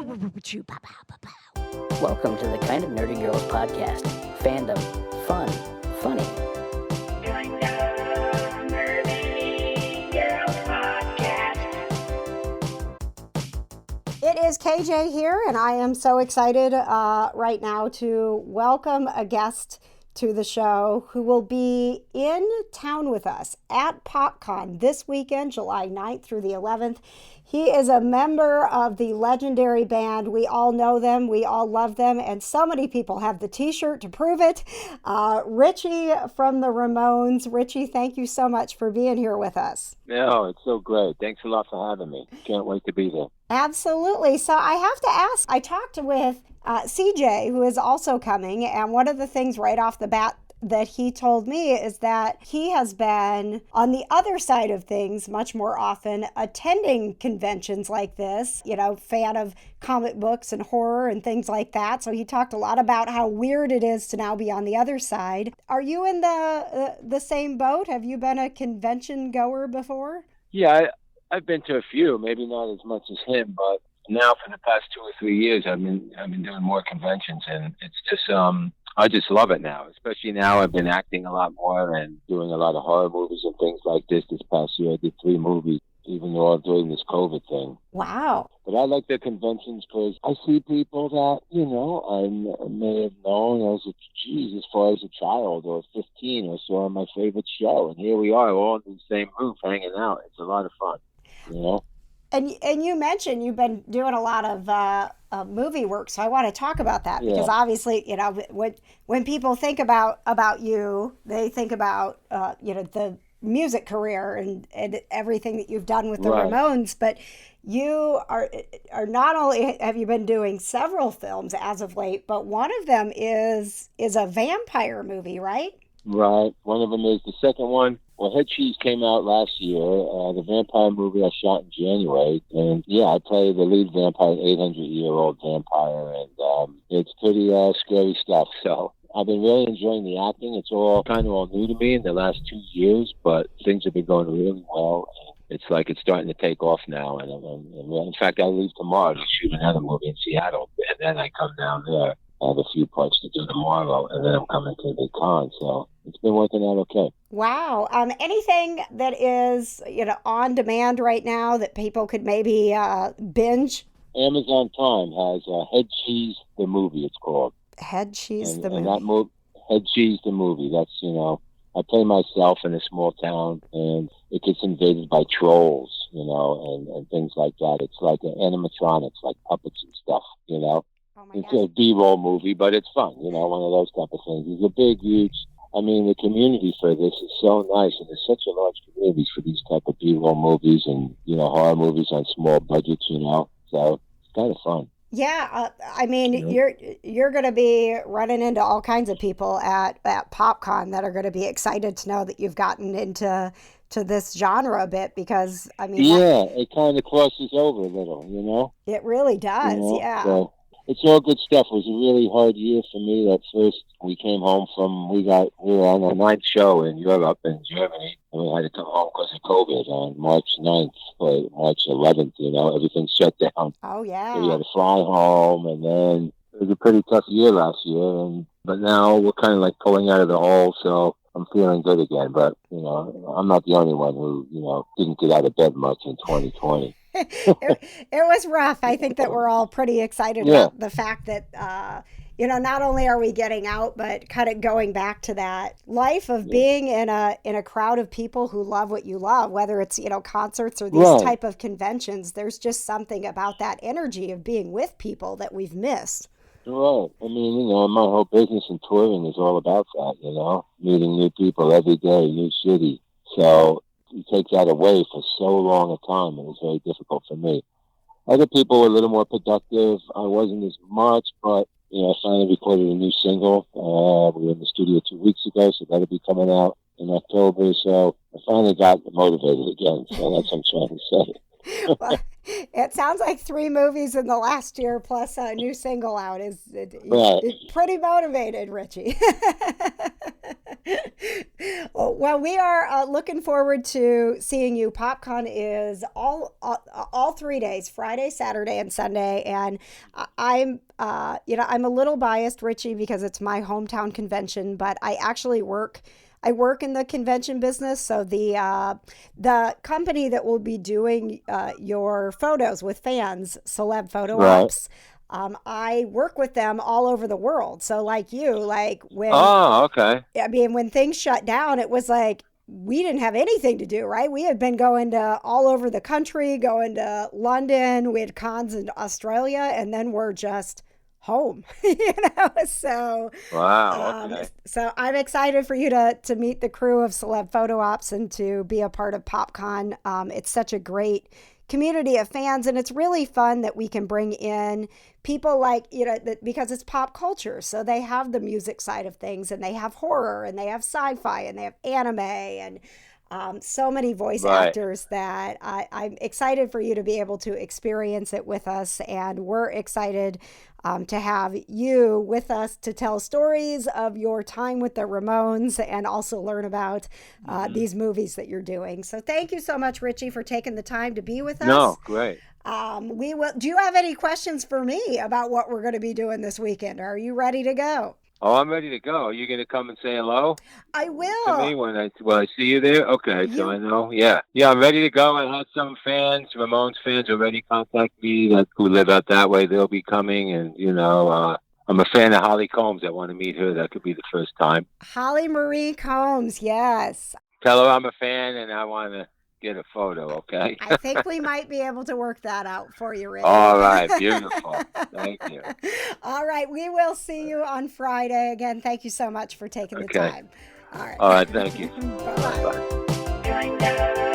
Welcome to the Kind of Nerdy Girls podcast. Fandom, fun, funny. It is KJ here, and I am so excited right now to welcome a guest to the show who will be in town with us at PopCon this weekend, July 9th through the 11th. He is a member of the legendary band. We all know them. We all love them. And so many people have the t-shirt to prove it. Richie from the Ramones. Richie, thank you so much for being here with us. No, it's so great. Thanks a lot for having me. Can't wait to be there. Absolutely. So I have to ask, I talked with CJ, who is also coming, and one of the things right off the bat that he told me is that he has been on the other side of things much more often, attending conventions like this, you know, fan of comic books and horror and things like that. So he talked a lot about how weird it is to now be on the other side. Are you in the same boat? Have you been a convention goer before? Yeah, I've been to a few, maybe not as much as him, but now for the past 2 or 3 years, I've been doing more conventions, and it's just I just love it now. Especially now, I've been acting a lot more and doing a lot of horror movies and things like this. This past year, I did 3 movies, even though I'm doing this COVID thing. Wow! But I like the conventions because I see people that I may have known as far as a child or 15 or so on my favorite show, and here we are, all in the same roof, hanging out. It's a lot of fun, you know. And you mentioned you've been doing a lot of movie work, so I want to talk about that because obviously, you know, when people think about you, they think about the music career and everything that you've done with the Ramones, but you are not only have you been doing several films as of late, but one of them is a vampire movie, right? Right. One of them is the second one. Well, Head Cheese came out last year. The vampire movie I shot in January. And, I play the lead vampire, an 800-year-old vampire. And it's pretty scary stuff. So I've been really enjoying the acting. It's all new to me in the last 2 years, but things have been going really well. It's like it's starting to take off now. And in fact, I leave tomorrow to shoot another movie in Seattle. And then I come down there. I have a few parts to do tomorrow, and then I'm coming to the con. So it's been working out okay. Wow. Anything that is, on demand right now that people could maybe binge? Amazon Prime has Head Cheese, the movie, it's called. Head Cheese, the movie. And that Head Cheese, the movie. That's, I play myself in a small town, and it gets invaded by trolls, and things like that. It's like animatronics, like puppets and stuff, It's a B-roll movie, but it's fun, one of those type of things. It's a big, huge, the community for this is so nice, and there's such a large community for these type of B-roll movies and, horror movies on small budgets, so it's kind of fun. Yeah, you're going to be running into all kinds of people at PopCon that are going to be excited to know that you've gotten into this genre a bit because, it kind of crosses over a little, It really does, yeah. So it's all good stuff. It was a really hard year for me. At first, we came home we were on our 9th show in Europe and Germany, and we had to come home because of COVID on March 9th or March 11th, everything shut down. Oh, yeah. So we had to fly home, and then it was a pretty tough year last year, but now we're kind of like pulling out of the hole, so I'm feeling good again. But, I'm not the only one who, didn't get out of bed much in 2020. it was rough. I think that we're all pretty excited about the fact that, not only are we getting out, but kind of going back to that life of being in a crowd of people who love what you love, whether it's, concerts or these type of conventions. There's just something about that energy of being with people that we've missed. Right. My whole business in touring is all about that, meeting new people every day, new city. So you take that away for so long a time, it was very difficult for me. Other people were a little more productive. I wasn't as much, but, I finally recorded a new single. We were in the studio 2 weeks ago, so that'll be coming out in October. So I finally got motivated again. So that's what I'm trying to say. Well, it sounds like 3 movies in the last year plus a new single out. Right. Pretty motivated, Richie. Well, we are looking forward to seeing you. PopCon is all 3 days, Friday, Saturday, and Sunday. And I'm a little biased, Richie, because it's my hometown convention, but I actually I work in the convention business, so the company that will be doing your photos with fans, Celeb Photo Right. Ops, I work with them all over the world. So like you, like Oh, okay. when things shut down, it was like we didn't have anything to do, right? We had been going to all over the country, going to London, we had cons in Australia, and then we're just home, so Wow. Okay. so I'm excited for you to meet the crew of Celeb Photo Ops and to be a part of PopCon. It's such a great community of fans, and it's really fun that we can bring in people like, because it's pop culture. So they have the music side of things, and they have horror, and they have sci-fi, and they have anime, and so many voice Right. actors that I'm excited for you to be able to experience it with us. And we're excited to have you with us to tell stories of your time with the Ramones and also learn about these movies that you're doing. So thank you so much, Richie, for taking the time to be with us. No, great. We will. Do you have any questions for me about what we're going to be doing this weekend? Are you ready to go? Oh, I'm ready to go. Are you going to come and say hello I to will. me when I see you there? Okay, so I know. Yeah, I'm ready to go. I had some fans, Ramones fans, already contact me who live out that way. They'll be coming, and I'm a fan of Holly Combs. I want to meet her. That could be the first time. Holly Marie Combs, yes. Tell her I'm a fan and I want to get a photo. Okay. I think we might be able to work that out for you, Richie. All right, beautiful. Thank you. All right, we will see you on Friday. Again, thank you so much for taking the time. All right. All right, thank you. Bye-bye. Bye.